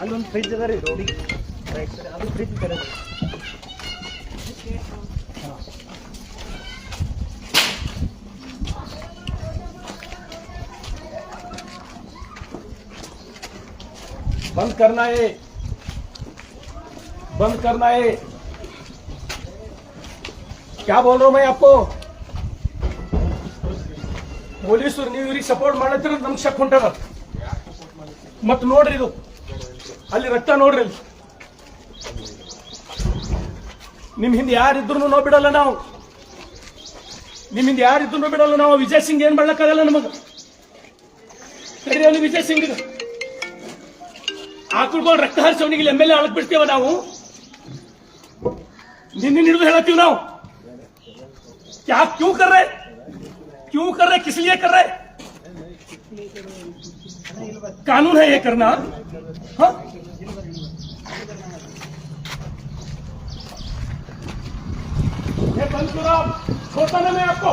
ಅಲ್ಲೊಂದು ಫ್ರಿಜ್ ಅದ ರೀ ರೋಡಿಗೆ ರೈಟ್ ಸೈಡ್, ಅದು ಫ್ರಿಜ್ ಕಡೆ बंद करना है, बंद करना है। क्या बोल रहा हूं मैं आपको? ಪೊಲೀಸರು ನೀವು ಇವ್ರಿಗೆ ಸಪೋರ್ಟ್ ಮಾಡತ್ತಿರ ನಮ್ಗೆ ಶಕ್ ಹೊಂಟದ. ಮತ್ ನೋಡ್ರಿ ಇದು ಅಲ್ಲಿ ರಕ್ತ ನೋಡ್ರಿ, ಅಲ್ಲಿ ನಿಮ್ ಹಿಂದೆ ಯಾರಿದ್ರು ನಾವು ಬಿಡಲ್ಲ, ನಾವು ನಿಮ್ ಹಿಂದೆ ಯಾರಿದ್ರು ಬಿಡಲ್ಲ ನಾವು. ವಿಜಯ್ ಸಿಂಗ್ ಏನ್ ಮಾಡ್ಲಕ್ಕಾಗಲ್ಲ ನಮಗ. ಸರಿ ಅಲ್ಲಿ ವಿಜಯ್ ಸಿಂಗ್ ಆಕಳ್ಗಳು ರಕ್ತ ಹರಿಸವನಿಗೆ MLA ಆಳಕ್ ಬಿಡ್ತೇವ ನಾವು. ನಿನ್ನೆ ಹಿಡಿದು ಹೇಳತ್ತೀವಿ ನಾವು. क्या क्यों कर रहे, क्यों कर रहे, किस लिए कर रहे? कानून है ये करना. हाँ ये बंद करो आप, छोड़ता ना मैं आपको.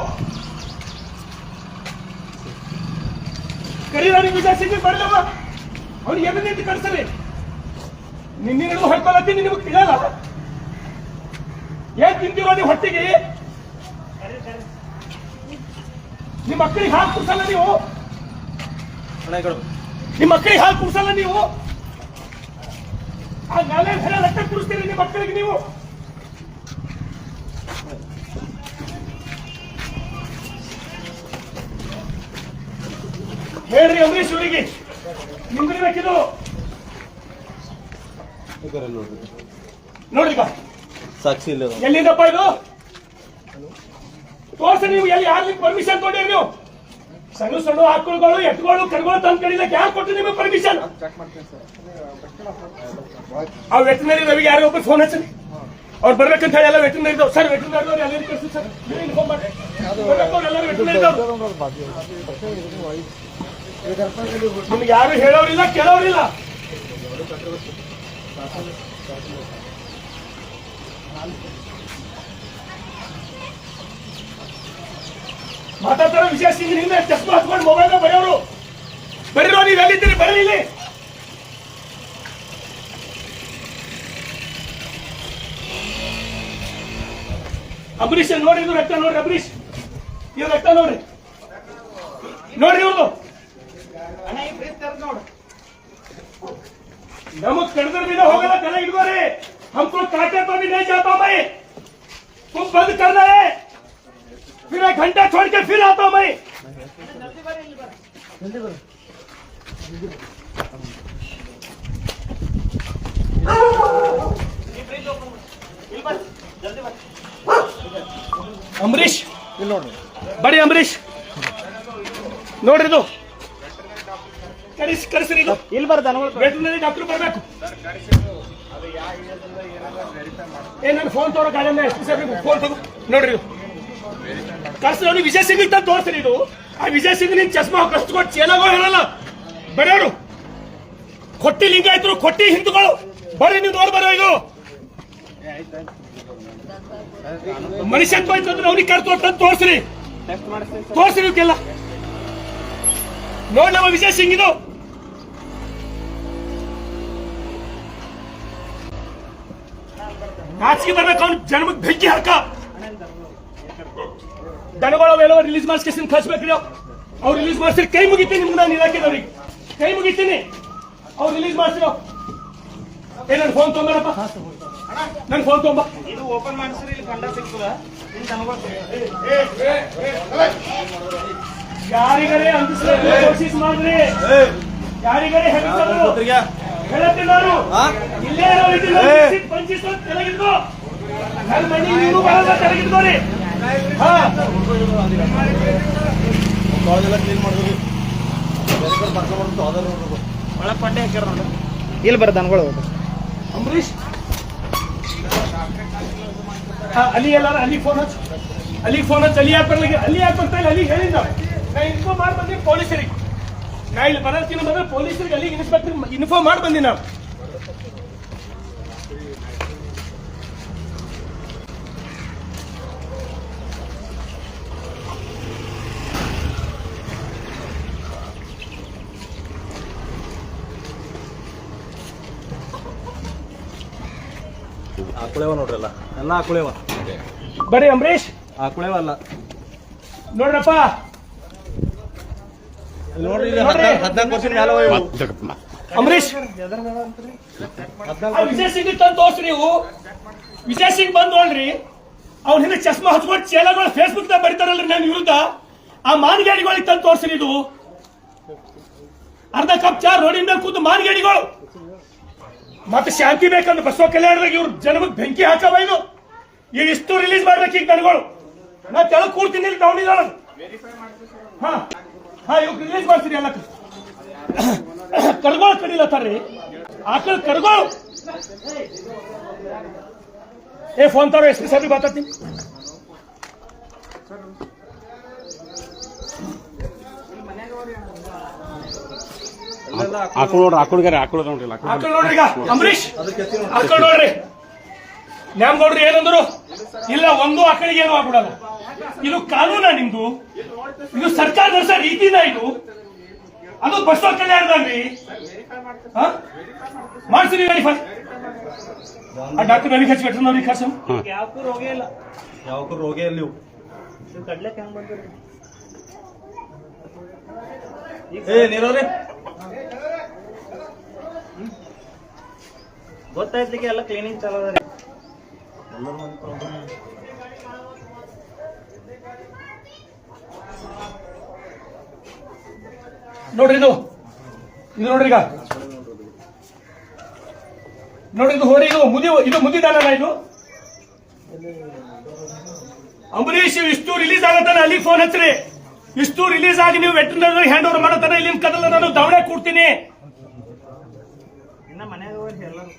करीब विजय सिंह बढ़ जाओ ಅವ್ರು ಎಲ್ಲಿಂದ ಕಳಿಸ್ತಾರೆ. ನಿನ್ನೆ ಹಿಡಿದು ಹೊಡ್ಕೊಳತ್ತೀನಿ, ನಿಮಗೆ ತಿಳಿಯಲ್ಲ. ಏನ್ ತಿಂತೀರೋ ನೀವು ಹೊಟ್ಟಿಗೆ? ನಿಮ್ಮ ಮಕ್ಕಳಿಗೆ ಹಾಲು ಕುಡ್ಸಲ್ಲ ನೀವು, ನಿಮ್ಮ ಮಕ್ಕಳಿಗೆ ಹಾಲು ಕುಡ್ಸಲ್ಲ ನೀವು. ಆ ನಾಳೆ ಹೆರ ರಕ್ತ ಕುಡಿಸ್ತೀರಿ ನಿಮ್ಮ ಮಕ್ಕಳಿಗೆ ನೀವು. ಹೇಳ್ರಿ ಅಂಬರೀಶ್ ಅವರಿಗೆ, ನಿಂದಿರ್ಬೇಕಿದು. ನೋಡ್ರಿ ಸಾಕ್ಷಿ ಇಲ್ಲ, ಎಲ್ಲಿಂದಪ್ಪ ಇದು ತೋರ್ಸ. ನೀವು ಎಲ್ಲಿ ಯಾರಿಗೆ ಪರ್ಮಿಷನ್ ಕೊಟ್ಟಿರಿ? ನೀವು ಸಣ್ಣ ಸಣ್ಣ ಆಕಳುಗಳು, ಎತ್ತುಗಳು, ಕರುಗಳು ತಂದು ಕಡಿಲಕ್ಕೆ ಯಾರು ಕೊಟ್ಟು ನಿಮಗೆ ಪರ್ಮಿಷನ್? ಆ ವೆಟರ್ನರಿ ರವಿಗೆ ಯಾರೋ ಒಬ್ಬರು ಫೋನ್ ಹಚ್ಚಿ ಅವ್ರು ಬರ್ಬೇಕಂತ ಹೇಳಿ ಎಲ್ಲ ವೆಟರ್ನರಿ ಇದಾವೆ ಸರ್. ವೆಟರ್ನರಿ ಎಲ್ಲರೂ ಕಳಿಸಿ ಸರ್, ಇನ್ಫಾರ್ಮ್ ಮಾಡಿ. ಎಲ್ಲರೂ ವೆಟರ್ನರಿ ಇದಾವೆ, ನಿಮ್ಗೆ ಯಾರು ಹೇಳೋರಿಲ್ಲ ಕೇಳೋರಿಲ್ಲ. ಮಾತಾಡ್ತಾರ ವಿಜಯ್ ಸಿಂಗ್ ಹಿಂದೆ ಚಸ್ಮಾ ಹಚ್ಕೊಂಡು ಮೊಬೈಲ್ ಬರೆಯೋರು. ಬರೀರೋ, ನೀವು ಎಲ್ಲಿದ್ದೀರಿ ಬರಲಿಲ್ಲ. ಅಂಬರೀಷ್ ನೋಡ್ರಿ, ಇದು ರಕ್ತ ನೋಡ್ರಿ. ಅಂಬರೀಷ್ ಇದು ರಕ್ತ ನೋಡ್ರಿ, ನೋಡ್ರಿ ಇವ್ರದು. नमक कड़दर भी ना होगा ना, चला इधर हमको काटे तो भी नहीं जाता मैं. तुम बंद कर रहे, फिर 1 घंटा छोड़ के फिर आता मैं. अमरीश बड़े अमरीश ನೋಡ್ರಿ ಇದು ಕರೆಸಿರಿ. ಇದು ಇಲ್ಲಿ ಬರ್ತಾನೆ ವೆಟರ್ನರಿ ಡಾಕ್ಟರ್ ಬರಬೇಕು. ನನ್ನ ಫೋನ್ ತೋರಕ್ ಆಗಲ್ಲ, ಎಷ್ಟು ಸರ್ ಫೋನ್ ತಗೋ ನೋಡ್ರಿ. ಕರ್ಸಿ ನೋಡಿ ವಿಜಯ್ ಸಿಂಗ್ ಅಂತ ತೋರಿಸ್ರಿ. ಇದು ಆ ವಿಜಯ್ ಸಿಂಗ್ ನಿನ್ ಚಸ್ಮಾ ಕಸ್ಕೊಟ್ಟು ಚೇಲಾಗೋ ಹೇಳಲ್ಲ ಬರೆಯೋರು. ಕೊಟ್ಟಿ ಲಿಂಗಾಯತರು, ಕೊಟ್ಟಿ ಹಿಂದೂಗಳು ಬರ್ರಿ ನೀವು ನೋಡಿ ಬರೋ. ಇದು ಮನುಷ್ಯತ್ವ ಇತ್ತಂದ್ರೆ ಅವ್ನಿಗೆ ಕರ್ತು ತೋರಿಸ್ರಿ, ತೋರಿಸ್ರಿ ಇವಕ್ಕೆಲ್ಲ. ನೋಡಿ ನಮ್ಮ ವಿಜಯ್ ಸಿಂಗ್ ಇದು. ನಾಚಿಕೆ ಬರ್ಬೇಕು ಅವ್ನು ಜನ್ಮಕ್ಕೆ ಬೆಂಕಿ ಹಾಕ. ದನಗಳು ರಿಲೀಸ್ ಮಾಡಿಸ್ಕೇಸಿನ ಕಳ್ಸ್ಬೇಕ್ರಿ. ಅವ್ರು ರಿಲೀಸ್ ಮಾಡಿಸ್ರಿ, ಕೈ ಮುಗಿತೀನಿ ನಿಮ್ಗೆ. ನಾನು ಇಲಾಖೆದವ್ರಿಗೆ ಕೈ ಮುಗಿತೀನಿ, ಅವ್ರು ರಿಲೀಸ್ ಮಾಡಿಸಿರೋ. ನನ್ನ ಫೋನ್ ತೊಗೊಂಬರಪ್ಪ, ನನ್ನ ಫೋನ್ ತೊಗೊಂಬ. ಇದು ಓಪನ್ ಮಾಡಿಸ್ರಿ, ಇಲ್ಲಿ ಕಂಡ ಸಿಗ್ತದ. ಯಾರಿಗಾರೆ ಅಂದಿಸ್ಬೇಕು ಕೋಶಿಸ್ ಮಾಡ್ರಿ, ಯಾರಿಗಾರೆ ಹೇಳತ್ತೀನಿ ನಾನು. ಇಲ್ಲೇ ಪಂಚಿಸ್ ತೆಲಗಿದ್ಕೋ, ನನ್ನ ಮನೆ ನೀವು ಬರೋದ ತೆಲಗಿದ್ಕೋರಿ. ಒಳಗ್ ಪಂಡೆ ಹಾಕ್ಯಾರ ನೋಡ್ರಿ, ಇಲ್ಲಿ ಬರ ದನಗಳು. ಅಂಬರೀಶ್ ಅಲ್ಲಿ ಎಲ್ಲಾರ ಅಲ್ಲಿ ಫೋನ್ ಹಚ್ಚ, ಅಲ್ಲಿ ಫೋನ್ ಹಚ್ಚ. ಅಲ್ಲಿ ಯಾಕೆ ಬರ್ಲಿಕ್ಕೆ, ಅಲ್ಲಿ ಯಾಕೆ ಬರ್ತಾ ಇಲ್ಲ? ಅಲ್ಲಿ ಹೇಳಿದ್ದ ನಾ ಇನ್ಫಾರ್ಮ್ ಮಾಡಿ ಬಂದಿನಿ ಪೊಲೀಸರಿಗೆ. ನಾ ಇಲ್ಲಿ ಬರೋದಕ್ಕಿಂತ ಮೊದಲು ಪೊಲೀಸರಿಗೆ ಅಲ್ಲಿ ಇನ್ಸ್ಪೆಕ್ಟರ್ ಇನ್ಫಾರ್ಮ್ ಮಾಡಿ ಬಂದಿ ನಾವು. ಆಕುಳೇವ ನೋಡ್ರಿ ಎಲ್ಲ ಆಕುಳೇವ ಬರ್ರಿ ಅಂಬರೀಶ್ ಆಕುಳೇವ ಅಲ್ಲ ನೋಡ್ರಪ್ಪ ನೋಡ್ರಿ 14 ವರ್ಷದ ಮ್ಯಾಲ ಅಂಬರೀಶ್ ವಿಜಯ್ ಸಿಂಗ್ ತಂದು ತೋರ್ಸ್ರಿ ನೀವು. ವಿಜಯ್ ಸಿಂಗ್ ಬಂದ್ ನೋಡ್ರಿ, ಅವ್ನ ಹಿಂದೆ ಚಸ್ಮಾ ಹಚ್ಕೊಂಡು ಚೇಲಗಳು ಫೇಸ್ಬುಕ್ ದಾಗ ಬರೀತಾರಲ್ರಿ ನನ್ನ ವಿರುದ್ಧ. ಆ ಮಾನ್ಗೇಡಿಗಳಿಗೆ ತಂದು ತೋರ್ಸ್ರಿ. ಇದು ಅರ್ಧ ಕಪ್ ಚಾ ರೋಡಿನ ಮೇಲೆ ಕೂತು ಮಾನ್ಗೇಡಿಗಳು ಮತ್ತೆ ಶಾಂತಿ ಬೇಕಂದ್ರೆ ಬಸವ ಕಲ್ಯಾಣದಾಗ ಇವ್ರು ಜನಕ್ಕೆ ಬೆಂಕಿ ಹಾಕವ. ಇದು ಈಗ ಇಷ್ಟು ರಿಲೀಸ್ ಮಾಡ್ಬೇಕು ಈಗ ನನಗಳು. ನಾ ತೆಳಗ್ ಕೂಡ್ತೀನಿ ಇಲ್ಲಿ ದಾವಣಿದೊಳಗ. ಹಾ ಇವಾಗ ರಿಲೀಸ್ ಮಾಡ್ತೀರಿ ಎಲ್ಲ. ಕರ್ಗೋಳು ಕಡಿಲತ್ತಾರ್ರಿ, ಆಕಳ ಕರ್ಗೋಳು. ಏ ಫೋನ್ ತಾರೋ ಎಸ್ ಪಿ ಸಾಹೇಬ್ ಮಾತಾಡ್ತೀನಿ. ಆಕಳು ನೋಡ್ರಿ ಆಕಳು ನೋಡ್ರಿ ಆಕಳ ನೋಡ್ರಿ. ಈಗ ಅಂಬರೀಶ್ ಆಕಳ ನೋಡ್ರಿ. ನ್ಯಾಮಗೌಡ್ರಿ ಏನಂದ್ರು, ಇಲ್ಲ ಒಂದು ಆಕಳಿಗೆ ಏನು ಆಗ್ಬಿಡಲ್ಲ. ಇದು ಕಾನೂನ ನಿಮ್ದು, ಇದು ಸರ್ಕಾರ ನಡೆಸೋ ರೀತಿನ ಇದು. ಅದು ಬಸವ ಕಲ್ಯಾಣದಲ್ಲಿ ಮಾಡ್ತೀರಿ ವೆರಿಫೈ. ಆ ಡಾಕ್ಟರ್ ವೆರಿಫೈ ವೆಟರ್ನರಿ ಖರ್ಚು ಯಾವಕ್ಕೂ ರೋಗೇ ಇಲ್ಲ. ಯಾವಕ್ಕೂ ರೋಗೇ ಇಲ್ಲ. ನೀವು ಕಡ್ಲೆಕ್ ಹೆಂಗ್ ಬಂದ್ರಿ? ಏ ನೀರವ್ರಿ ಗೊತ್ತಾಯ್ತಿಗೆ ಎಲ್ಲ ಕ್ಲೀನಿಂಗ್ ಚಾಲೋ ಅದ ರೀ. ನೋಡ್ರಿ ಇದು ನೋಡ್ರಿ. ಈಗ ನೋಡ್ರಿ ಇದು ಹೋರಿ. ಇದು ಮುದಿದಾನಲ್ಲ ಇದು. ಅಂಬರೀಶ್ ಇಷ್ಟು ರಿಲೀಸ್ ಆಗತ್ತಾನೆ ಅಲ್ಲಿ ಫೋನ್ ಹಚ್ಚ್ರಿ. ಇಷ್ಟು ರಿಲೀಸ್ ಆಗಿ ನೀವು ವೆಟರ್ನರಿ ಹ್ಯಾಂಡ್ ಓವರ್ ಮಾಡತ್ತಾನೆ. ಇಲ್ಲಿನ ಕದಲ ನಾನು ದವಡೆ ಕೂಡ್ತೀನಿ. ಇನ್ನ ಮನ್ಯಾಗ ಹೋಗಿ ಎಲ್ಲರೂ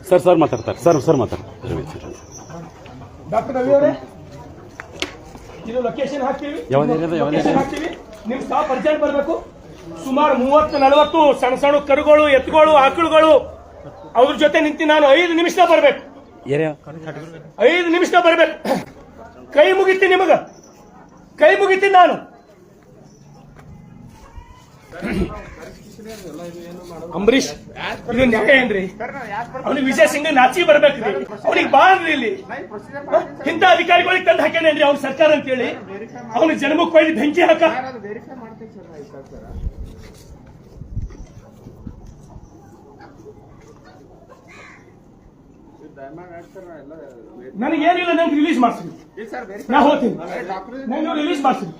ಸರ್ ಮಾತಾಡ್ತಾರೆ. ಸರ್ ಮಾತಾಡ್ತಾರೆ. ಡಾಕ್ಟರ್ ರವಿ ಅವರೇ, ಇದು ಲೊಕೇಶನ್ ಹಾಕ್ತೀವಿ. ನಿಮ್ ಸ್ಟಾಫ್ ಅರ್ಜೆಂಟ್ ಬರಬೇಕು. ಸುಮಾರು 30-40 ಸಣ್ಣ ಕರುಗಳು, ಎತ್ತುಗಳು, ಆಕಳುಗಳು ಅವ್ರ ಜೊತೆ ನಿಂತು ನಾನು 5 ನಿಮಿಷ ಬರ್ಬೇಕು. 5 ನಿಮಿಷ ಬರ್ಬೇಕು. ಕೈ ಮುಗಿತೀನಿ ನಿಮಗ, ಕೈ ಮುಗಿತೀನಿ ನಾನು. ಅಂಬರೀಶ್ ಇದು ನ್ಯಾಯ ಏನ್ರಿ? ಅವ್ನಿಗೆ ವಿಜಯ್ ಸಿಂಗ್ ನಾಚಿ ಬರ್ಬೇಕ್ರಿ. ಅವ್ನಿಗೆ ಬಾಳ್ರಿ ಇಲ್ಲಿ. ಇಂಥ ಅಧಿಕಾರಿಗಳಿಗೆ ತಂದು ಹಾಕ್ಯಾನೇನ್ರಿ ಅವ್ನ ಸರ್ಕಾರ ಅಂತೇಳಿ. ಅವ್ನಿಗೆ ಜನ್ಮಕ್ಕೆ ಕೊಯ್ದು ಬೆಂಕಿ ಹಾಕ. ನನಗೇನಿಲ್ಲ, ನಂಗೆ ರಿಲೀಸ್ ಮಾಡ್ತೀನಿ. ನಾ ಹೋಗ್ತೀನಿ, ನಂಗೆ ರಿಲೀಸ್ ಮಾಡ್ತೀನಿ.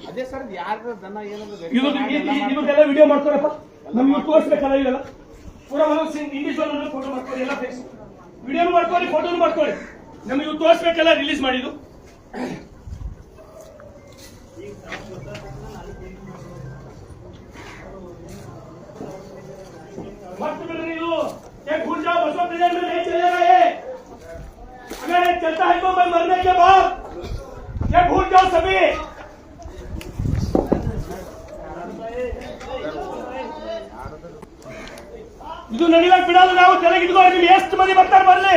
ಇದೆಲ್ಲ ವಿಡಿಯೋ ಮಾಡ್ಕೊಳಪ್ಪ. ನಮ್ಗೆ ತೋರಿಸ್ಬೇಕಲ್ಲ ಇದೆಲ್ಲ. ಪೂರ ಇಂಡಿವಿಜುವಲ್ ಫೋಟೋ ಮಾಡ್ಕೊಳ್ಳಿ, ಎಲ್ಲ ಫೇಸ್ ವಿಡಿಯೋ ಮಾಡ್ಕೊಳ್ಳಿ, ಫೋಟೋನು ಮಾಡ್ಕೊಳ್ಳಿ. ನಮ್ಗೆ ತೋರಿಸ್ಬೇಕಲ್ಲ ರಿಲೀಸ್ ಮಾಡಿದ್ದು. मत बिल्कुल ये भूल जाओ बसों प्रेजेंट में नहीं चलेगा ये। अगर ये चलता है तो मैं मरने के बाद ये भूल जाओ सभी। ಇದು ನಡಿಲಾಕ್ ಬಿಡಲ್ಲ ನಾವು. ತೆಲಗಿ ಇಟ್ಕೊಂಡು ನೀವು ಎಷ್ಟು ಮಂದಿ ಬರ್ತಾರೆ ಬರ್ಲಿ.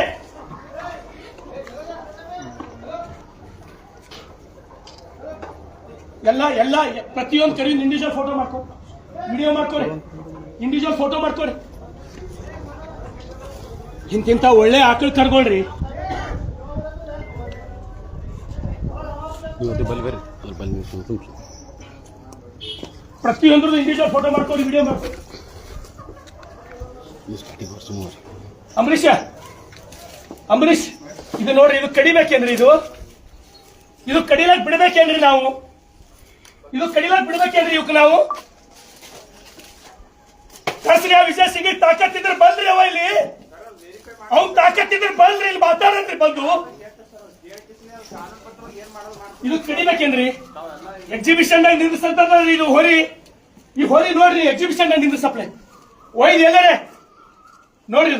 ಎಲ್ಲ ಪ್ರತಿಯೊಂದು ಕಡೆ ಇಂಡಿವಿಜುವಲ್ ಫೋಟೋ ಮಾಡ್ಕೊ, ವಿಡಿಯೋ ಮಾಡ್ಕೊರಿ, ಇಂಡಿವಿಜುವಲ್ ಫೋಟೋ ಮಾಡ್ಕೊರಿ. ಇಂತಿಂತ ಒಳ್ಳೆ ಆಕಳು ಕರ್ಕೊಳ್ರಿ. ಪ್ರತಿಯೊಂದ್ರದ್ದು ಇಂಡಿವಿಜುವಲ್ ಫೋಟೋ ಮಾಡ್ಕೊರಿ, ವಿಡಿಯೋ ಮಾಡ್ಕೊರಿ. ಅಂಬರೀಶ್ ಇದು ನೋಡ್ರಿ, ಇದು ಕಡಿಬೇಕೇನ್ರಿ? ಇದು ಕಡಿಲಾಕ್ ಬಿಡಬೇಕೇನ್ರಿ ನಾವು? ಇದು ಕಡಿಲಾಕ್ ಬಿಡಬೇಕೇನ್ರಿ ಇವಕ್ಕೆ ನಾವು? ಕಳ್ಸ್ರಿ ಆ ವಿಜಯ್ ಸಿಂಗ್ ತಾಕತ್ತಿದ್ರೆ ಬಂದ್ರಿ. ಅವ ಇಲ್ಲಿ ಅವ್ನ್ ತಾಕತ್ತಿದ್ರೆ ಬಂದ್ರಿ, ಇಲ್ಲಿ ಮಾತಾಡನ್ರಿ ಬಂದು. ಇದು ಕಡಿಬೇಕೇನ್ರಿ? ಎಕ್ಸಿಬಿಷನ್ ನಾಗ ನಿಂದಿಸ್ತಂತ ಇದು ಹೋರಿ. ಈ ಹೋರಿ ನೋಡ್ರಿ, ಎಕ್ಸಿಬಿಷನ್ ನಾಗ ನಿಂದಿಸಪ್ಲೆ ಒಯ್ದು ಎಲ್ಲರೇ ನೋಡ್ರಿ.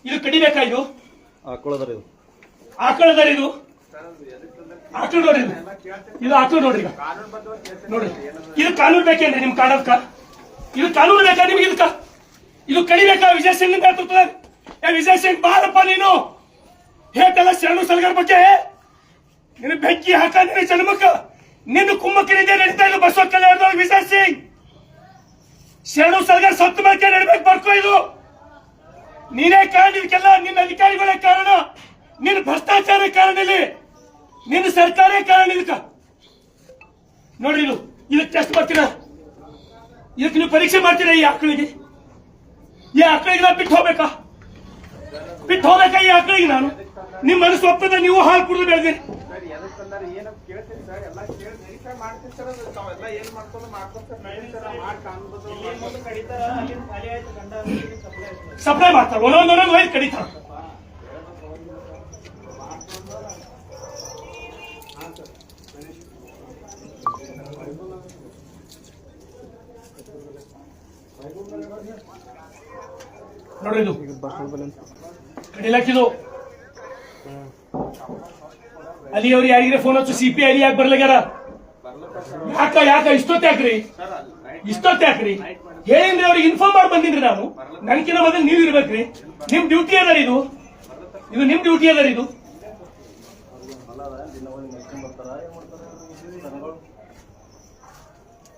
ಇದು ಕಡಿಬೇಕಾ? ಇದು ಹಾಕೊಳ್ಳೋದ್ರಿ ಇದು ಆಕಳದರಿ ಇದು ಆಕಳು ನೋಡ್ರಿ ಇದು ಆಕಳು ನೋಡ್ರಿ ಈಗ ನೋಡ್ರಿ ಇದು ಕಾನೂನು ಬೇಕೇನ್ರಿ ನಿಮ್ ಕಾಣದ್ಕ ಇದು ಕಾನೂನು ಬೇಕಾ ನಿಮ್ಗೆ ಇದಕ್ಕ ಇದು ಕಡಿಬೇಕಾ ವಿಜಯ್ ಸಿಂಗ್ ನೇತೃತ್ವದ ವಿಜಯ್ ಸಿಂಗ್ ಬಾರಪ್ಪ ನೀನು ಹೇಳ್ತಲ್ಲ ಶರಣು ಸಲಗರ ಬಗ್ಗೆ ನಿನ್ನ ಬೆಂಕಿ ಹಾಕ ನಿನ್ನ ಜನ್ಮಕ್ಕ ನಿನ್ನ ಕುಮ್ಮಕ್ಕನಿಂದ ನಡೀತಾ ಇದ್ದು ಬಸವ ಕಲ್ಯಾಣದೊಳಗೆ ವಿಜಯ್ ಸಿಂಗ್ ಶರಣು ಸಲಗರ್ ಸತ್ತು ಮೇಲೆ ನಡಿಬೇಕು ಬರ್ಕೋ ಇದು ನೀನೇ ಕಾರಣ ಇದಕ್ಕೆಲ್ಲ ನಿನ್ನ ಅಧಿಕಾರಿಗಳೇ ಕಾರಣ ನಿನ್ನ ಭ್ರಷ್ಟಾಚಾರ ಕಾರಣ ಇಲ್ಲಿ ನಿನ್ನ ಸರ್ಕಾರೇ ಕಾರಣ ಇದಕ್ಕ ನೋಡ್ರಿ ಇದು ಇದಕ್ಕೆ ಟೆಸ್ಟ್ ಮಾಡ್ತೀರಾ ಇದಕ್ಕೆ ನೀವು ಪರೀಕ್ಷೆ ಮಾಡ್ತೀರಾ ಈ ಆಕಳಿಗೆ ನಾ ಬಿಟ್ಟು ಹೋಗ್ಬೇಕಾ ಈ ಆಕಳಿಗೆ ನಾನು ನಿಮ್ಮ ಮನಸ್ಸು ಒಪ್ಪದ ನೀವು ಹಾಲು ಕುಡಿದು ಬೆಳೆದಿರಿ ಸಪ್ಲೈ ಮಾಡ್ತಾರೆ ಒಂದೊಂದೊಂದೊಂದು ಒಯ್ದು ಕಡಿತಾರೆ ನೋಡ್ರಿ ಇದು ಕಡಿಲಾಕಿದು ಅಲ್ಲಿ ಅವ್ರು ಯಾರಿಗಾರ ಫೋನ್ ಹಚ್ಚು ಸಿಪಿ ಅಲ್ಲಿ ಯಾಕೆ ಬರ್ಲಾಗ್ಯಾರ ಯಾಕ ಇಷ್ಟೊತ್ತಾಕ್ರಿ ಹೇಳಿನ್ರಿ ಅವ್ರಿಗೆ ಇನ್ಫಾರ್ಮ್ ಮಾಡಿ ಬಂದಿನ್ರಿ ನಾನು ನನ್ಕಿನ್ನ ಮೊದಲು ನೀವು ಇರ್ಬೇಕ್ರಿ ನಿಮ್ ಡ್ಯೂಟಿ ಅದ ಇದು ನಿಮ್ ಡ್ಯೂಟಿ ಅದ ಇದು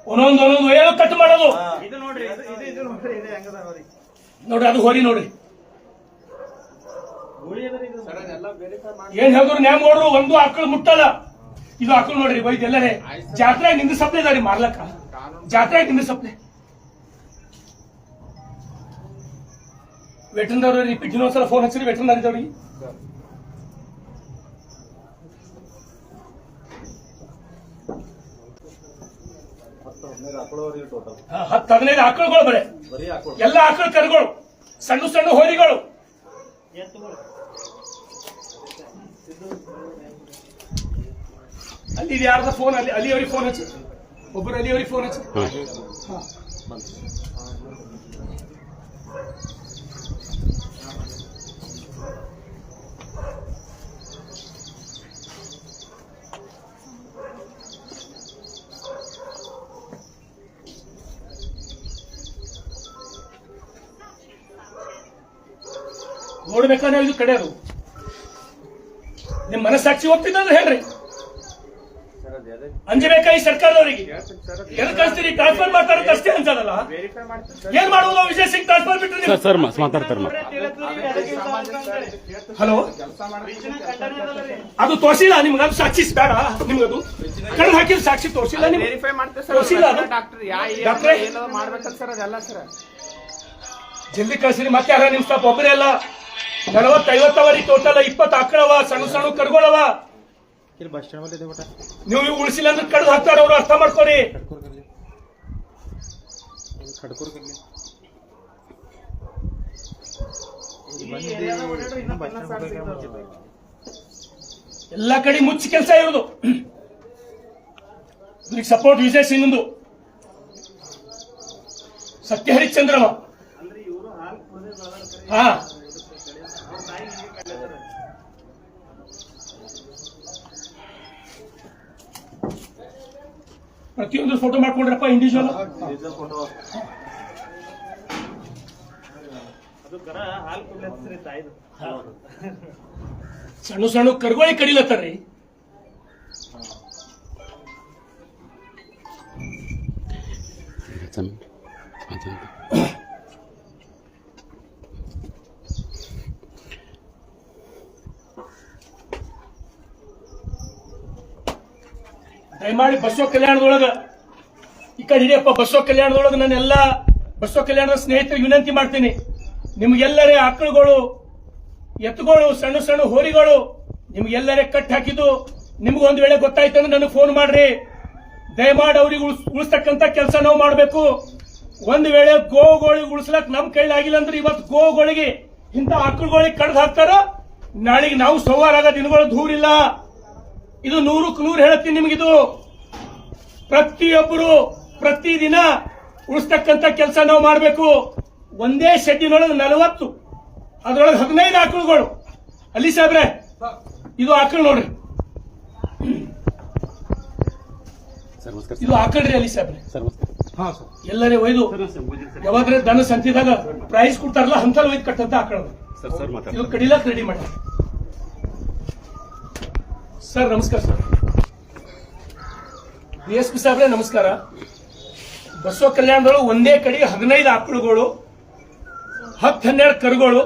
ಒಂದೊಂದು ಏನೋ ಕಟ್ ಮಾಡೋದು ನೋಡ್ರಿ ಅದು ಹೋರಿ ನೋಡ್ರಿ ಏನ್ ಹೇಳಿದ್ರು ನ್ಯಾಮ್ ನೋಡ್ರು ಒಂದು ಆಕಳು ಮುಟ್ಟಲ್ಲ ಇದು ಆಕಳು ನೋಡ್ರಿ ಬೈದ್ ಎಲ್ಲರೇ ಜಾತ್ರೆ ನಿಂದ ಸಪ್ಲೆ ಇದಾರಿ ಮಾರ್ಲಕ್ಕ ಜಾತ್ರೆ ನಿಂದ ಸಪ್ಲೆ ವೆಟರ್ನರಿ ರಿಪೀಟ್ ಇನ್ನೊಂದ್ಸಲ ಫೋನ್ ಹಚ್ಚಿರಿ ವೆಟರ್ನರಿ ದವ್ರಿಗೆ ಹತ್ತು 15 ಆಕಳುಗಳು ಬರೆ ಎಲ್ಲ ಆಕಳು ಕರುಗಳು ಸಣ್ಣ ಹೋರಿಗಳು ಅಲ್ಲಿ ಯಾರ್ದ ಫೋನ್ ಅಲ್ಲಿ ಅವ್ರಿಗೆ ಫೋನ್ ಹಚ್ಚಿ ಒಬ್ಬರು ಅಲ್ಲಿ ಅವ್ರಿಗೆ ಫೋನ್ ಹಚ್ಚಿ ನೋಡ್ಬೇಕಾದ್ರೆ ಇದು ಕಡೆ ಅದು ನಿಮ್ ಮನಸ್ಸಾಕ್ಷಿ ಒಪ್ತಿದ್ರೆ ಹೇಳ್ರಿ ಅಂಜಬೇಕಾ ಈ ಸರ್ಕಾರದವರಿಗೆ ಎಲ್ಲಿ ಕಳಿಸ್ತೀರಿ ಟ್ರಾನ್ಸ್ಫರ್ ಮಾಡ್ತಾರ ಅಷ್ಟೇ ಅನ್ಸದಲ್ಲ ಏನ್ ಮಾಡುವುದು ವಿಜಯ್ ಸಿಂಗ್ ಟ್ರಾನ್ಸ್ಫರ್ ಬಿಟ್ಟರೆ ಸರ್ ಮಾತಾಡ್ತಾರೆ ಹಲೋ ಅದು ತೋರಿಸಿಲ್ಲ ನಿಮ್ಗೆ ಅದು ಸಾಕ್ಷಿ ಬೇಡ ನಿಮ್ಗದು ಕಳೆದು ಹಾಕಿದ ಸಾಕ್ಷಿ ತೋರಿಸಿಲ್ಲ ತೋರಿಸಿಲ್ಲ ಡಾಕ್ಟ್ರೆ ಜಲ್ದಿ ಕಳಿಸ್ರಿ ಮತ್ತೆ ಯಾರ ನಿಮ್ ಸ್ಟಾಪ್ ಒಬ್ಬರೇ ಅಲ್ಲ 40-50 ಅವರಿ ಟೋಟಲ್ 20 ಆಕಳವ ಸಣ್ಣ ಕರ್ಗೊಳವ ನೀವು ಉಳಿಸಿಲ್ಲ ಅಂದ್ರೆ ಕಡ್ದು ಹಾಕ್ತಾರ ಅವ್ರು ಅರ್ಥ ಮಾಡ್ಕೊರಿ ಎಲ್ಲ ಕಡೆ ಮುಚ್ಚಿ ಕೆಲಸ ಇರೋದು ಸಪೋರ್ಟ್ ವಿಜಯ್ ಸಿಂಗ್ ಸತ್ಯ ಹರಿಶ್ಚಂದ್ರವ ಹಾ ಪ್ರತಿಯೊಂದು ಫೋಟೋ ಮಾಡ್ಕೊಂಡ್ರಪ್ಪ ಇಂಡಿವಿಜುವಲ್ ಸಣ್ಣ ಕರ್ಗೋಳಿ ಕಡಿಲತ್ತಾರ್ರಿ ದಯಮಾಡಿ ಬಸವ ಕಲ್ಯಾಣದೊಳಗ ಈ ಕಡೆ ಹಿಡಿಯಪ್ಪ ಬಸವ ಕಲ್ಯಾಣದೊಳಗ ನಾನೆಲ್ಲ ಬಸವ ಕಲ್ಯಾಣದ ಸ್ನೇಹಿತರಿಗೆ ವಿನಂತಿ ಮಾಡ್ತೀನಿ ನಿಮ್ಗೆಲ್ಲರೇ ಆಕಳುಗಳು ಎತ್ತುಗಳು ಸಣ್ಣ ಹೋರಿಗಳು ನಿಮ್ಗೆಲ್ಲರೇ ಕಟ್ ಹಾಕಿದ್ದು ನಿಮ್ಗೊಂದು ವೇಳೆ ಗೊತ್ತಾಯ್ತು ಅಂದ್ರೆ ನನಗೆ ಫೋನ್ ಮಾಡ್ರಿ ದಯಮಾಡಿ ಅವ್ರಿಗೆ ಉಳಿಸ್ತಕ್ಕಂತ ಕೆಲಸ ನಾವು ಮಾಡಬೇಕು ಒಂದು ವೇಳೆ ಗೋಗಳಿಗೆ ಉಳಿಸ್ಲಕ್ ನಮ್ ಕೈಲಾಗಿಲ್ಲ ಅಂದ್ರೆ ಇವತ್ತು ಗೋಗಳಿಗೆ ಇಂಥ ಆಕಳುಗಳಿಗೆ ಕಡ್ದು ಹಾಕ್ತಾರ ನಾಳೆಗೆ ನಾವು ಸವಾರಾಗ ದಿನಗಳು ದೂರಿಲ್ಲ ಇದು 100ಕ್ಕೆ 100 ಹೇಳುತ್ತೀನಿ ನಿಮಗಿದು ಪ್ರತಿಯೊಬ್ಬರು ಪ್ರತಿದಿನ ಉಳಿಸ್ತಕ್ಕಂತ ಕೆಲಸ ನಾವು ಮಾಡಬೇಕು ಒಂದೇ ಶೆಡ್ಡಿನೊಳಗೆ 40 ಅದರೊಳಗೆ 15 ಆಕಳುಗಳು ಅಲ್ಲಿ ಸಾಹೇಬ್ರೆ ಇದು ಆಕಳ್ ನೋಡ್ರಿ, ಸರ್ ನಮಸ್ಕಾರ ಇದು ಆಕಳ್ರಿ ಅಲ್ಲಿ ಸಾಹೇಬ್ರೆ. ಸರ್ ನಮಸ್ಕಾರ. ಹಾ ಸರ್, ಎಲ್ಲರೇ ಒಯ್ದು ಯಾವಾಗ್ರೆ ದನ ಸಂತಿದಾಗ ಪ್ರೈಸ್ ಕೊಡ್ತಾರಲ್ಲ ಅಂತಲ್ಲಿ ಒಯ್ದು ಕಟ್ಟಂತ ಆಕಳ ಸರ್ ಸರ್ ಇದು ಮಾತಾಡ್ತಾರೆ. ಕಡಿಲಾಕ್ ರೆಡಿ ಮಾಡಿ. ಸರ್ ನಮಸ್ಕಾರ ಸರ್. DSP ಸಾಹೇಬ್ರೆ ನಮಸ್ಕಾರ. ಬಸವ ಕಲ್ಯಾಣದೊಳಗೆ ಒಂದೇ ಕಡೆ 15 ಆಕಳುಗಳು, 10-12 ಕರುಗಳು.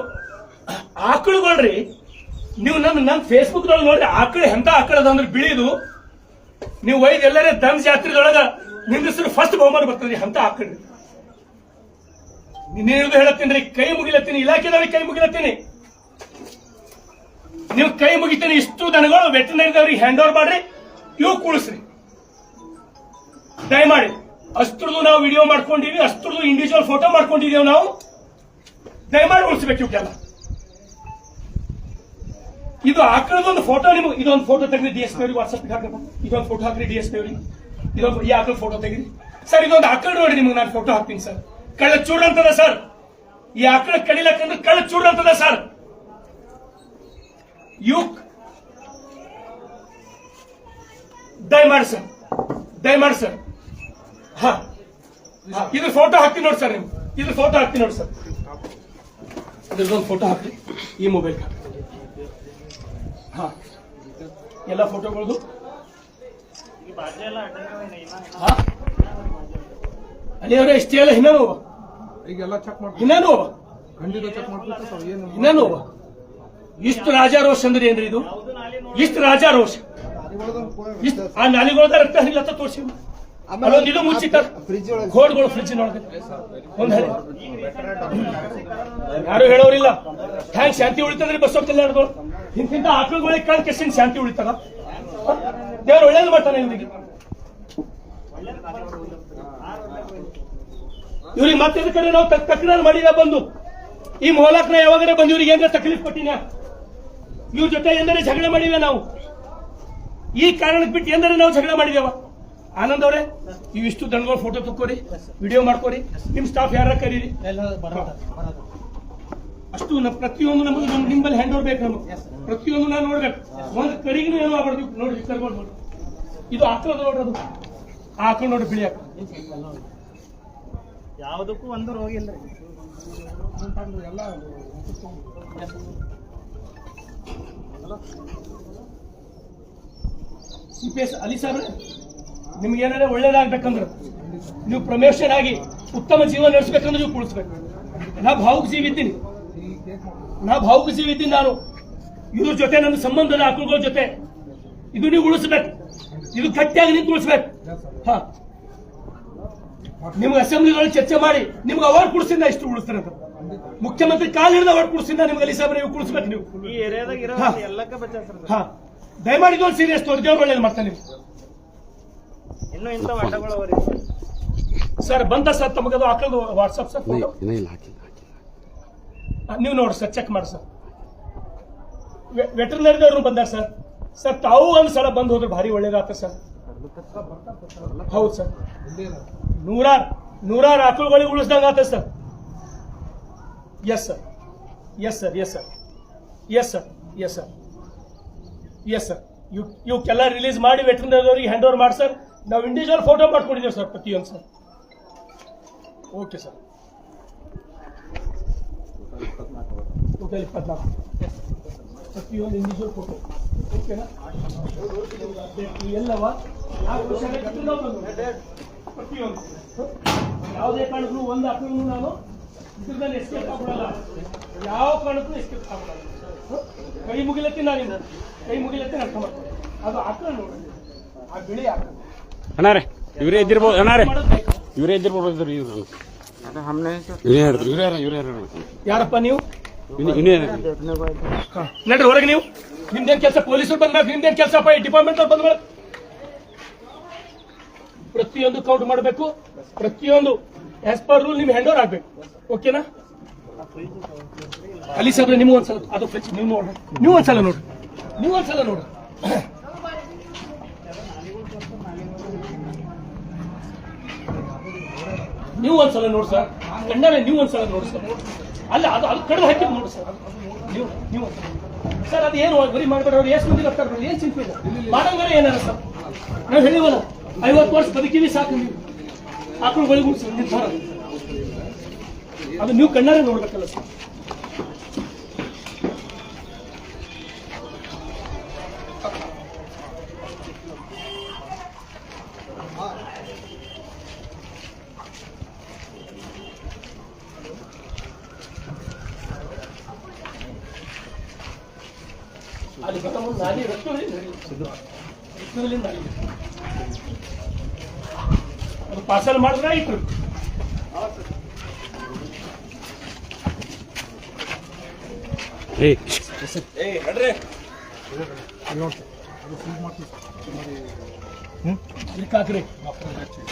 ಆಕಳುಗಳ್ರಿ ನೀವು ನನ್ನ ಫೇಸ್ಬುಕ್ ದೊಳಗೆ ನೋಡ್ರಿ, ಆಕಳು ಎಂತ ಆಕಳ ಅದ ಅಂದ್ರೆ ಬಿಳಿದು, ನೀವು ಒಯ್ದು ಎಲ್ಲರೇ ದನ ಜಾತ್ರೆದೊಳಗ ನಿಂದಿಸಿದ್ರೆ ಫಸ್ಟ್ ಬಹುಮಾನ ಬರ್ತದ್ರಿ ಅಂತ ಆಕಳ್ರಿ. ನೀವು ಹೇಳತ್ತೀನಿ, ಕೈ ಮುಗಿಲತ್ತೀನಿ, ಇಲಾಖೆದವ್ರಿಗೆ ಕೈ ಮುಗಿಲತ್ತೀನಿ, ನೀವು ಕೈ ಮುಗಿತೀನಿ. ಇಷ್ಟು ದನಗಳು ವೆಟರ್ನರಿದವ್ರಿಗೆ ಹ್ಯಾಂಡ್ ಓವರ್ ಮಾಡ್ರಿ, ಇವು ಕೂಳಿಸ್ರಿ ದಯಮಾಡಿ. ಅಷ್ಟ್ರದ್ದು ನಾವು ವಿಡಿಯೋ ಮಾಡ್ಕೊಂಡಿವಿ, ಅಷ್ಟ್ರದ್ದು ಇಂಡಿವಿಜುವಲ್ ಫೋಟೋ ಮಾಡ್ಕೊಂಡಿದೀವಿ ನಾವು. ದಯಮಾಡಿ ಉಳಿಸ್ಬೇಕು ಇವಕ್ಕೆಲ್ಲ. ಇದು ಆಕಳದೊಂದು ಫೋಟೋ, ನಿಮ್ಗೆ ಇದೊಂದು ಫೋಟೋ ತೆಗೆದು DSP ಅವ್ರಿಗೆ ವಾಟ್ಸಪ್ ಹಾಕಬೇಕು. ಇದೊಂದು ಫೋಟೋ ಹಾಕ್ರಿ DSP ಅವ್ರಿಗೆ, ಇದೊಂದು ಈ ಆಕಳ ಫೋಟೋ ತೆಗಿರಿ ಸರ್. ಇದೊಂದು ಆಕಳ ನೋಡಿ, ನಿಮ್ಗೆ ನಾನು ಫೋಟೋ ಹಾಕ್ತೀನಿ ಸರ್. ಕಳ್ಳ ಚೂಡ್ ಅಂತದ ಸರ್, ಈ ಆಕಳ ಕಡಿಲಕ್ಕಂದ್ರೆ ಕಳ್ಳ ಚೂಡ್ ಅಂತದ ಸರ್. ಯುಕ್ ದಯಮಾಡಿ ಸರ್, ದಯಮಾಡಿ ಸರ್. ಹಾ, ಇದ್ರ ಫೋಟೋ ಹಾಕ್ತೀನಿ ನೋಡಿ ಸರ್. ನೀವು ಇದ್ರ ಫೋಟೋ ಹಾಕ್ತೀನಿ ನೋಡಿ ಸರ್. ಇದ್ರದ್ದೊಂದು ಫೋಟೋ ಹಾಕ್ರಿ ಈ ಮೊಬೈಲ್. ಹಾ, ಎಲ್ಲ ಫೋಟೋಗಳದು. ಅಲ್ಲಿಯವರೇ ಇಷ್ಟೇ ಎಲ್ಲ ಹಿನ್ನೂ ಈಗೆಲ್ಲ ಚೆಕ್ ಮಾಡ್ತೀವಿ, ಹಿನ್ನೂ ಖಂಡಿತ ಚೆಕ್ ಮಾಡ್ತೀವಿ ಸರ್. ಏನು ಹಿನ್ನೂ ಇಷ್ಟು ರಾಜಾರೋಷ ಅಂದ್ರೆ ಏನ್ರಿ ಇದು? ಇಷ್ಟು ರಾಜಾರೋಷ, ಇಷ್ಟು ಆ ನಾಲಿಗಳದ ರಕ್ತ ಹರಿಲತ್ತ ತೋರಿಸಿ. ಅಲ್ಲೊಂದು ಇದು ಮುಚ್ಚಿಟ್ಟಾರ ಘೋಡ್ಗಳು ಫ್ರಿಜ್ನೊಳಗೆ. ಒಂದು ಹೇಳಿ, ಯಾರು ಹೇಳೋರಿಲ್ಲ. ಹ್ಯಾಂಗ್ ಶಾಂತಿ ಉಳಿತದ್ರಿ ಬಸವ ಕಲ್ಯಾಣಗಳು? ಇಂತಿಂತ ಆಕಳುಗಳಿಗೆ ಕಳ್ ಕೆಸಿನ ಶಾಂತಿ ಉಳಿತದ? ದೇವ್ರು ಒಳ್ಳೇದು ಮಾಡ್ತಾನೆ ನಿಮಗೆ. ಇವ್ರಿಗೆ ಮತ್ತೆ ಕಡೆ ನಾವು ತಕರಾರು ಮಾಡಿದ ಬಂದು ಈ ಮೊಹಲಾಕ್ನ ಯಾವಾಗಲೇ ಬಂದು ಇವ್ರಿಗೆ ಏನಾರ ತಕ್ಲೀಫ್ ಕೊಟ್ಟಿನ? ಇವ್ರ ಜೊತೆ ಎಂದರೆ ಜಗಳ ಮಾಡಿವೆ ನಾವು. ಈ ಕಾರಣಕ್ಕೆ ಬಿಟ್ಟು ಎಂದರೆ ನಾವು ಜಗಳ ಮಾಡಿದೇವ? ಆನಂದ್ ಅವರೇ, ಇವಿಷ್ಟು ದನಗಳ ಫೋಟೋ ತಕ್ಕೋರಿ, ವಿಡಿಯೋ ಮಾಡ್ಕೋರಿ, ನಿಮ್ ಸ್ಟಾಫ್ ಯಾರ ಕರೀರಿ. ಅಷ್ಟು ಪ್ರತಿಯೊಂದು ನಮಗೆ ನಿಮ್ಮಲ್ಲಿ ಹ್ಯಾಂಡ್ ಓವರ್ ಬೇಕು. ನಮಗೆ ಪ್ರತಿಯೊಂದು ನಾನು ನೋಡ್ಬೇಕು. ಒಂದು ಕರಿಗೂ ಏನೋ ಆಗ್ಬಾರ್ದು ನೋಡಿ. ಕರ್ಕೊಂಡು ನೋಡಿ, ಇದು ಆಕಳದ ನೋಡ್ರಿ, ಅದು ಆಕಳ ನೋಡಿ, ಬಿಳಿ ಆಕಳ. ಯಾವುದಕ್ಕೂ ಒಂದು ರೋಗ ಇಲ್ಲ. ಎಲ್ಲ CPS ಅಲಿ ಸಾಹೇಬ್ರೆ, ನಿಮ್ಗೆ ಏನಾದ್ರೆ ಒಳ್ಳೇದಾಗ್ಬೇಕಂದ್ರೆ, ನೀವು ಪ್ರಮೋಷನ್ ಆಗಿ ಉತ್ತಮ ಜೀವನ ನಡೆಸಬೇಕಂದ್ರೆ ನೀವು ಕುಳಿಸ್ಬೇಕು. ನಾ ಭಾವುಕ ಜೀವಿ ಇದ್ದೀನಿ, ನಾನು. ಇದ್ರ ಜೊತೆ ನನ್ನ ಸಂಬಂಧದ ಆಕಳುಗಳ ಜೊತೆ ಇದು ನೀವು ಉಳಿಸ್ಬೇಕು. ಇದು ಗಟ್ಟಿಯಾಗಿ ನಿಂತು ಉಳಿಸ್ಬೇಕು. ಹಾ, ನಿಮ್ಗೆ ಅಸೆಂಬ್ಲಿಗಳಲ್ಲಿ ಚರ್ಚೆ ಮಾಡಿ ನಿಮ್ಗೆ ಅವಾರ್ಡ್ ಕೊಡಿಸಿದ ಇಷ್ಟು ಉಳಿಸ್ತಾರೆ ಅಂತ. ಮುಖ್ಯಮಂತ್ರಿ ಕಾಲ್ ಹಿಡಿದು ಅವಾರ್ಡ್ ಕೊಡಿಸಿದ ನಿಮ್ಗೆ ಅಲಿ ಸಾಹೇಬ್ರೆ, ನೀವು ಕುಳಿಸ್ಬೇಕು. ನೀವು ಈ ಏರಿಯಾದಾಗ ಇರೋ ಎಲ್ಲಕ್ಕ ಬಚಾಸ್ರ. ಹಾ, ದಯಮಾಡಿ ಇದೊಂದು ಸೀರಿಯಸ್ ತೋರಿ, ದೇವ್ರು ಒಳ್ಳೇದು ಮಾಡ್ತಾನೆ. ನೀವು ಇನ್ನು ಇಂಥ ಅಡ್ಡಗಳು ಅವರಿ ಸರ್ ಬಂದ ಸರ್, ತಮಗದು ಆಕಳದು ವಾಟ್ಸಪ್ ಸರ್ ಫೋಟೋ ನೀವು ನೋಡಿ ಸರ್, ಚೆಕ್ ಮಾಡಿ ಸರ್. ವೆಟರ್ನರಿದವರು ಬಂದಾರ ಸರ್. ಸರ್ ತಾವು ಒಂದು ಸಲ ಬಂದು ಹೋದ್ರೆ ಭಾರಿ ಒಳ್ಳೇದಾಗ್ತದೆ ಸರ್. ಹೌದು ಸರ್, ನೂರಾರು ಆಕಳುಗಳಿಗೆ ಉಳಿಸ್ದಂಗ ಆಗ್ತದೆ sir. Yes sir, yes sir, yes sir, yes sir, yes sir, yes sir. ಇವಕ್ಕೆಲ್ಲ ರಿಲೀಸ್ ಮಾಡಿ ವೆಟರ್ನರಿದವರಿಗೆ ಹ್ಯಾಂಡ್ ಓವರ್ ಮಾಡಿ ಸರ್. ನಾವು ಇಂಡಿವಿಜುವಲ್ ಫೋಟೋ ಮಾಡ್ಕೊಂಡಿದ್ದೇವೆ ಸರ್ ಪ್ರತಿಯೊಂದು ಸರ್. Okay sir. ಟೋಟಲ್ 24 ಪ್ರತಿಯೊಂದು ಇಂಡಿವಿಜುವಲ್ ಫೋಟೋ. ಓಕೆನಾ? ಎಲ್ಲವ ಪ್ರತಿಯೊಂದು ಯಾವುದೇ ಕಾರಣಕ್ಕೂ ಒಂದು ಆಕಳನ್ನು ನಾನು ಇದ್ರಲ್ಲಿ ಎಸ್ಕೇಪ್ ಆಗ್ಬಿಡಲ್ಲ. ಯಾವ ಕಾರಣಕ್ಕೂ ಎಸ್ಕೇಪ್ ಆಗ್ಬಿಡಲ್ಲ. ಕೈ ಮುಗಿಲತ್ತೀನಿ ನಾನಿಂದ, ಕೈ ಮುಗಿಲತ್ತೀನಿ ಅರ್ಥ ಮಾಡ್ತೀನಿ. ಅದು ಆಕಳ ನೋಡಿ, ಆ ಬಿಳಿ ಆಕಳ ಅಣ್ಣಾರೆ ಇವರೇ ಇದ್ದಿರ್ಬೋದು. ಅಣ್ಣಾರೆ ಇವರೇ ಇದ್ದಿರ್ಬೋದು. ಇವ್ರು ಯಾರಪ್ಪ ನೀವು? ನಡ್ರಿ ಹೊರಗೆ. ನೀವು ನಿಮ್ದೇನ್ ಕೆಲಸ? ಪೊಲೀಸರು ಬಂದ್ಬೇಕು. ನಿಮ್ದೇನ್ ಕೆಲಸಪ್ಪ? ಡಿಪಾರ್ಟ್ಮೆಂಟ್ ಅವ್ರು ಬಂದ್ಮೇಲೆ ಪ್ರತಿಯೊಂದು ಕೌಂಟ್ ಮಾಡಬೇಕು. ಪ್ರತಿಯೊಂದು ಆಸ್ ಪರ್ ರೂಲ್ ನಿಮ್ ಹ್ಯಾಂಡ್ ಓವರ್ ಆಗ್ಬೇಕು. ಓಕೆನಾ? ಅಲ್ಲಿ ಸಾಹೇಬ್ರೆ, ನೀವು ಒಂದ್ಸಲ ಅದು ಫ್ರಿಜ್ ನೀವು ನೋಡ್ರಿ, ನೀವು ಒಂದ್ಸಲ ನೋಡ್ರಿ, ನೀವು ಒಂದ್ಸಲ ನೋಡ್ರಿ. ನೀವು ಒಂದ್ಸಲ ನೋಡಿ ಸರ್, ಕಣ್ಣಾರೆ ನೀವು ಒಂದ್ಸಲ ನೋಡಿ ಸರ್. ಅಲ್ಲ ಅದು ಅದು ಕಡಿದು ಹಾಕಿದ್ದು ನೋಡಿ ಸರ್. ನೀವು ಸರ್ ಅದು ಏನು ಬರೀ ಮಾಡ್ಬೇಡ, ಅವ್ರು ಎಷ್ಟು ಮಂದಿ ಬರ್ತಾರೆ ಏನು ಚಿಂತೆ ಇಲ್ಲ, ಮಾಡಂಗಾರ ಏನಾರ ಸರ್. ನಾವು ಹೇಳಿವಲ್ಲ 50 ವರ್ಷ ಬದುಕಿವಿ ಸಾಕು, ನೀವು ಆಕಳುಗಳಿಗೂ ನಿರ್ಧಾರ ಅದು ನೀವು ಕಣ್ಣಾರೆ ನೋಡ್ಬೇಕಲ್ಲ ಸರ್. ಅಲ್ಲಿ ಬರೋ ಮುಂದೆ ನಾಲಿ ರಕ್ತದಲ್ಲಿ ನಾಲಿ ಅದು ಪಾರ್ಸಲ್ ಮಾಡಿದ್ರೆ ಇಟ್ರು. ಹಾಕ್ರಿ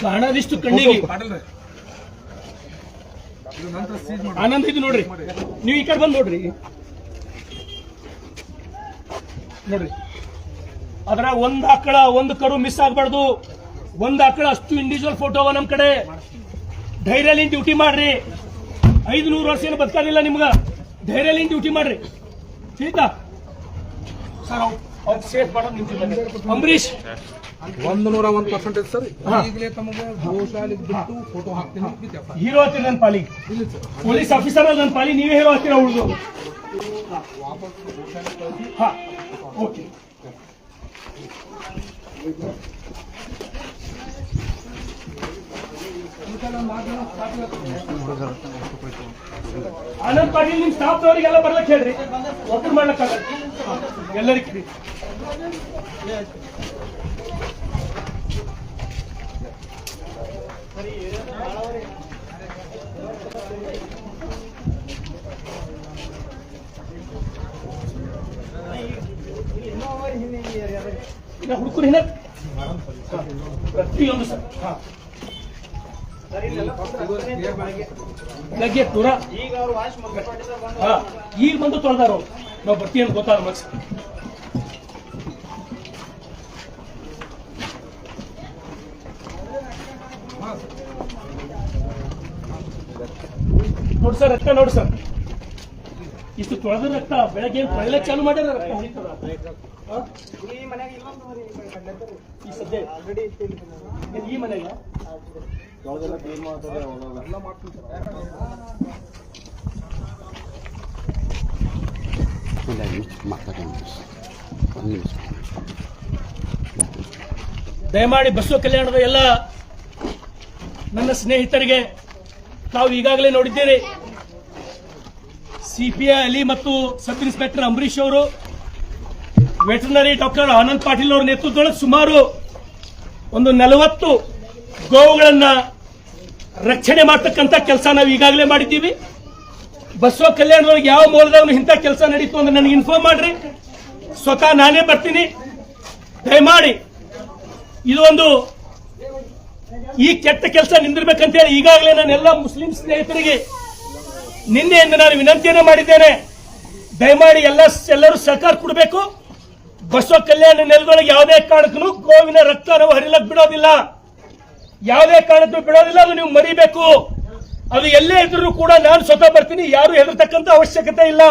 ಕಾಣದಿಷ್ಟು ಕಣ್ಣಿಗೆ ಆನಂದ ಇದು ನೋಡ್ರಿ. ನೀವು ಈ ಕಡೆ ಬಂದು ನೋಡ್ರಿ ಅದ್ರ ಒಂದ್ ಆಕಳ ಒಂದು ಕರು ಮಿಸ್ ಆಗ್ಬಾರ್ದು. ಒಂದ್ ಆಕಳ ಅಷ್ಟು ಇಂಡಿವಿಜುವಲ್ ಫೋಟೋ ನಮ್ ಕಡೆ. ಧೈರ್ಯಲಿ ಡ್ಯೂಟಿ ಮಾಡ್ರಿ. 500 ವರ್ಷ ಏನು ಬದುಕೋದಿಲ್ಲ ನಿಮ್ಗ. ಧೈರ್ಯಲಿ ಡ್ಯೂಟಿ ಮಾಡ್ರಿ. ठीका ಸರ್ ಸೇಫ್ ಮಾಡೋದು ನಿಂತಿಲ್ಲ. ಅಂಬರೀಶ್ 101% ಸರ್. ಈಗಲೇ ತಮಗೆ ಗೋಶಾಲೆಗೆ ಬಿಟ್ಟು ಫೋಟೋ ಹಾಕ್ತೀನಿ. ಹೀರೋ ಹತ್ತೀರಿ ನನ್ನ ಪಾಲಿಗೆ. ಪೊಲೀಸ್ ಆಫೀಸರ್ ನನ್ನ ಪಾಲಿ, ನೀವೇ ಹೀರೋ ಹತ್ತೀರ ಉಳಿದು. ಹಾ ಓಕೆ. ಆನಂದ್ ಪಾಟೀಲ್ ನಿಮ್ ಸ್ಟಾಫ್ ಅವರಿಗೆಲ್ಲ ಬರ್ಲಕ್ಕೆ ಹೇಳ್ರಿ, ಒಬ್ಬರು ಮಾಡ್ಲಕ್ಕಾಗಲ್ಲ ಎಲ್ಲರಿಗೆ. ಹುಡುಕರು ಹಿನ್ನ ಪ್ರತಿಯೊಂದು ಸರ್. ಹಾ ಲಗ್ಗೆ ದೂರ ಈಗ ಬಂದು ತೊಳೆದಾರ. ನಾವು ಬರ್ತೀವಿ ಅಂತ ಗೊತ್ತಾರ ಮಕ್ಸ್. ನೋಡಿ ಸರ್ ರಕ್ತ ನೋಡಿ ಸರ್, ಇಷ್ಟು ತೊಳೆದ ರಕ್ತ. ಬೆಳಗ್ಗೆ ತೊಳೆಯಕ್ಕೆ ಚಾಲು ಮಾಡ್ಯಾರ, ರಕ್ತ ಹರಿತದ. ಈ ಸದ್ಯ ಈ ಮನೆಗ ದಯಮಾಡಿ ಬಸವ ಕಲ್ಯಾಣದ ಎಲ್ಲ ನನ್ನ ಸ್ನೇಹಿತರಿಗೆ ತಾವು ಈಗಾಗಲೇ ನೋಡಿದ್ದೀರಿ. ಸಿಪಿಐ ಅಲಿ ಮತ್ತು ಸಬ್ ಇನ್ಸ್ಪೆಕ್ಟರ್ ಅಂಬರೀಶ್ ಅವರು, ವೆಟರ್ನರಿ ಡಾಕ್ಟರ್ ಆನಂದ್ ಪಾಟೀಲ್ ಅವರ ನೇತೃತ್ವದಲ್ಲಿ ಸುಮಾರು ಒಂದು 40 ಗೋವುಗಳನ್ನ ರಕ್ಷಣೆ ಮಾಡತಕ್ಕಂತ ಕೆಲಸ ನಾವು ಈಗಾಗಲೇ ಮಾಡಿದ್ದೀವಿ. ಬಸವ ಕಲ್ಯಾಣದೊಳಗೆ ಯಾವ ಮೂಲದವನು ಇಂಥ ಕೆಲಸ ನಡೀತು ಅಂದ್ರೆ ನನಗೆ ಇನ್ಫಾರ್ಮ್ ಮಾಡ್ರಿ, ಸ್ವತಃ ನಾನೇ ಬರ್ತೀನಿ. ದಯಮಾಡಿ ಇದು ಒಂದು ಈ ಕೆಟ್ಟ ಕೆಲಸ ನಿಂದಿರ್ಬೇಕಂತೇಳಿ ಈಗಾಗಲೇ ನಾನು ಎಲ್ಲ ಮುಸ್ಲಿಂ ಸ್ನೇಹಿತರಿಗೆ ನಿನ್ನೆಯಿಂದ ನಾನು ವಿನಂತಿಯನ್ನು ಮಾಡಿದ್ದೇನೆ. ದಯಮಾಡಿ ಎಲ್ಲರೂ ಸಹಕಾರ ಕೊಡಬೇಕು. ಬಸವ ಕಲ್ಯಾಣ ನೆಲದೊಳಗೆ ಯಾವುದೇ ಕಾರಣಕ್ಕೂ ಗೋವಿನ ರಕ್ತ ನಾವು ಹರಿಲಕ್ಕೆ ಬಿಡೋದಿಲ್ಲ, ಯಾವುದೇ ಕಾರಣಕ್ಕೂ ಬಿಡೋದಿಲ್ಲ. ಅದು ನೀವು ಮರಿಬೇಕು. ಅದು ಎಲ್ಲೇ ಇದ್ರೂ ಕೂಡ ನಾನು ಸ್ವತಃ ಬರ್ತೀನಿ. ಯಾರು ಹೆದರ್ತಕ್ಕಂಥ ಅವಶ್ಯಕತೆ ಇಲ್ಲ.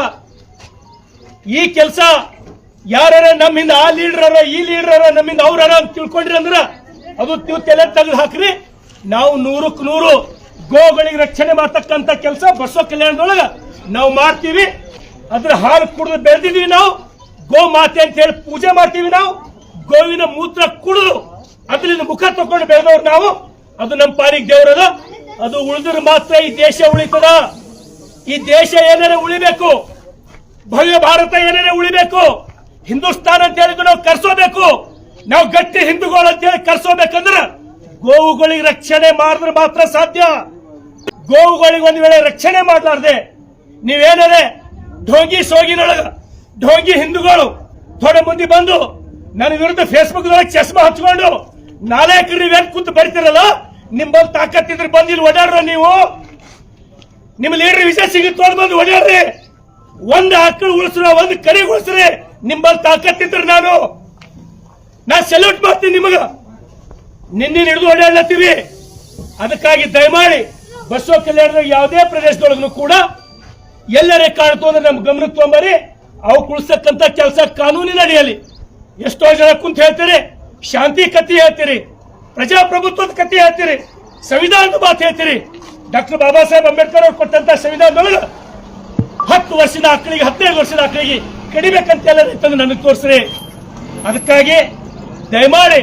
ಈ ಕೆಲಸ ಯಾರ ನಮ್ಮಿಂದ ಆ ಲೀಡರ್ ಈ ಲೀಡರ್ ನಮ್ಮಿಂದ ಅವ್ರ ಅಂತ ತಿಳ್ಕೊಂಡ್ರಿ ಅಂದ್ರ ಅದು ನೀವು ತಲೆ ತೆಗೆದು ಹಾಕ್ರಿ. ನಾವು 100ಕ್ಕೆ 100 ಗೋಗಳಿಗೆ ರಕ್ಷಣೆ ಮಾಡ್ತಕ್ಕಂಥ ಕೆಲಸ ಬಸವ ಕಲ್ಯಾಣದೊಳಗ ನಾವು ಮಾಡ್ತೀವಿ. ಅದ್ರ ಹಾಲು ಕುಡಿದು ಬೆಳೆದಿದೀವಿ ನಾವು. ಗೋ ಮಾತೆ ಅಂತ ಹೇಳಿ ಪೂಜೆ ಮಾಡ್ತೀವಿ ನಾವು. ಗೋವಿನ ಮೂತ್ರ ಕುಡಿದು ಅದರಿಂದ ಮುಖ ತಕೊಂಡು ಬೆಳೆದವ್ರು ನಾವು. ಅದು ನಮ್ಮ ಪಾಲಿಗೆ ದೇವರದ. ಅದು ಉಳಿದ್ರೆ ಮಾತ್ರ ಈ ದೇಶ ಉಳಿತದ. ಈ ದೇಶ ಏನಾರ ಉಳಿಬೇಕು, ಭವ್ಯ ಭಾರತ ಏನಾರ ಉಳಿಬೇಕು, ಹಿಂದೂಸ್ತಾನ ಅಂತ ಹೇಳಿದ್ರು ನಾವು ಕರ್ಸೋಬೇಕು. ನಾವು ಗಟ್ಟಿ ಹಿಂದೂಗಳು ಅಂತ ಹೇಳಿ ಕರ್ಸೋಬೇಕಂದ್ರೆ ಗೋವುಗಳಿಗೆ ರಕ್ಷಣೆ ಮಾಡಿದ್ರೆ ಮಾತ್ರ ಸಾಧ್ಯ. ಗೋವುಗಳಿಗೆ ಒಂದು ವೇಳೆ ರಕ್ಷಣೆ ಮಾಡಲಾರ್ದೆ ನೀವೇನಾರೆ ಢೋಂಗಿ ಸೋಗಿನೊಳಗ ಢೋಂಗಿ ಹಿಂದೂಗಳು ಥೋಡೆ ಮಂದಿ ಬಂದು ನನ್ನ ವಿರುದ್ಧ ಫೇಸ್ಬುಕ್ ದೊಳಗೆ ಚಸ್ಮಾ ಹಚ್ಕೊಂಡು ನಾಲ್ಕು ನೀವೇನ್ ಕೂತು ಬರ್ತಿರಲ್ಲ, ನಿಮ್ಮಲ್ಲಿ ತಾಕತ್ತಿದ್ರೆ ಬಂದು ಇಲ್ಲಿ ಓಡಾಡ್ರ. ನೀವು ನಿಮ್ಮ ಲೀಡರ್ ವಿಷಯ ಸಿಗುತ್ತೆ ಅಂತ ಬಂದು ಓಡಾಡ್ರಿ. ಒಂದು ಆಕಳು ಉಳಿಸ್ರ, ಒಂದು ಕರಿ ಉಳಿಸ್ರಿ. ನಿಮ್ಮಲ್ಲಿ ತಾಕತ್ತಿದ್ರೆ ನಾನು ಸೆಲ್ಯೂಟ್ ಮಾಡ್ತೀನಿ ನಿಮಗ. ನಿನ್ನೆ ಹಿಡಿದು ಓಡಾಡ್ಲತ್ತೀವಿ. ಅದಕ್ಕಾಗಿ ದಯಮಾಡಿ ಬಸವ ಕಲ್ಯಾಣದ ಯಾವುದೇ ಪ್ರದೇಶದೊಳಗೂ ಕೂಡ ಎಲ್ಲರೇ ಕಾಣ್ತು ಅಂದ್ರೆ ನಮ್ ಗಮನಕ್ಕೆ ತೊಂಬರಿ. ಅವು ಕುಳಿಸ್ತಕ್ಕಂತ ಕೆಲಸ ಕಾನೂನಿನ ಅಡಿಯಲ್ಲಿ. ಎಷ್ಟೋ ಜನ ಕುಂತ ಹೇಳ್ತೀರಿ, ಶಾಂತಿ ಕತ್ತಿ ಹೇಳ್ತೀರಿ, ಪ್ರಜಾಪ್ರಭುತ್ವದ ಕತ್ತಿ ಹೇಳ್ತೀರಿ, ಸಂವಿಧಾನದ ಮಾತು ಹೇಳ್ತೀರಿ. ಡಾಕ್ಟರ್ ಬಾಬಾ ಸಾಹೇಬ್ ಅಂಬೇಡ್ಕರ್ ಅವ್ರು ಕೊಟ್ಟಂತ ಸಂವಿಧಾನದೊಳಗೆ 10 ವರ್ಷದ ಮಕ್ಕಳಿಗೆ 15 ವರ್ಷದ ಮಕ್ಕಳಿಗೆ ಕಡಿಬೇಕಂತ ಎಲ್ಲ ತಂದು ನನಗೆ ತೋರಿಸ್ರಿ. ಅದಕ್ಕಾಗಿ ದಯಮಾಡಿ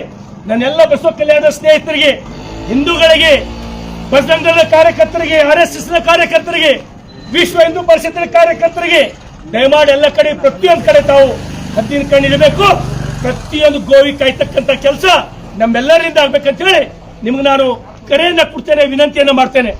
ನನ್ನೆಲ್ಲ ಬಸವ ಕಲ್ಯಾಣ ಸ್ನೇಹಿತರಿಗೆ, ಹಿಂದೂಗಳಿಗೆ, ಬಜರಂಗ ಕಾರ್ಯಕರ್ತರಿಗೆ, RSS ಕಾರ್ಯಕರ್ತರಿಗೆ, ವಿಶ್ವ ಹಿಂದೂ ಪರಿಷತ್ತಿನ ಕಾರ್ಯಕರ್ತರಿಗೆ ದಯಮಾಡಿ ಎಲ್ಲ ಕಡೆ ಪ್ರತಿಯೊಂದು ಕಡೆ ತಾವು ಹದ್ದಿನ ಕಣ್ಣಿಡಬೇಕು. ಪ್ರತಿಯೊಂದು ಗೋವಿ ಕಾಯ್ತಕ್ಕಂಥ ಕೆಲಸ ನಮ್ಮೆಲ್ಲರಿಂದ ಆಗ್ಬೇಕಂತ ಹೇಳಿ ನಿಮ್ಗೆ ನಾನು ಕರೆಯನ್ನ ಕೊಡ್ತೇನೆ, ವಿನಂತಿಯನ್ನ ಮಾಡ್ತೇನೆ.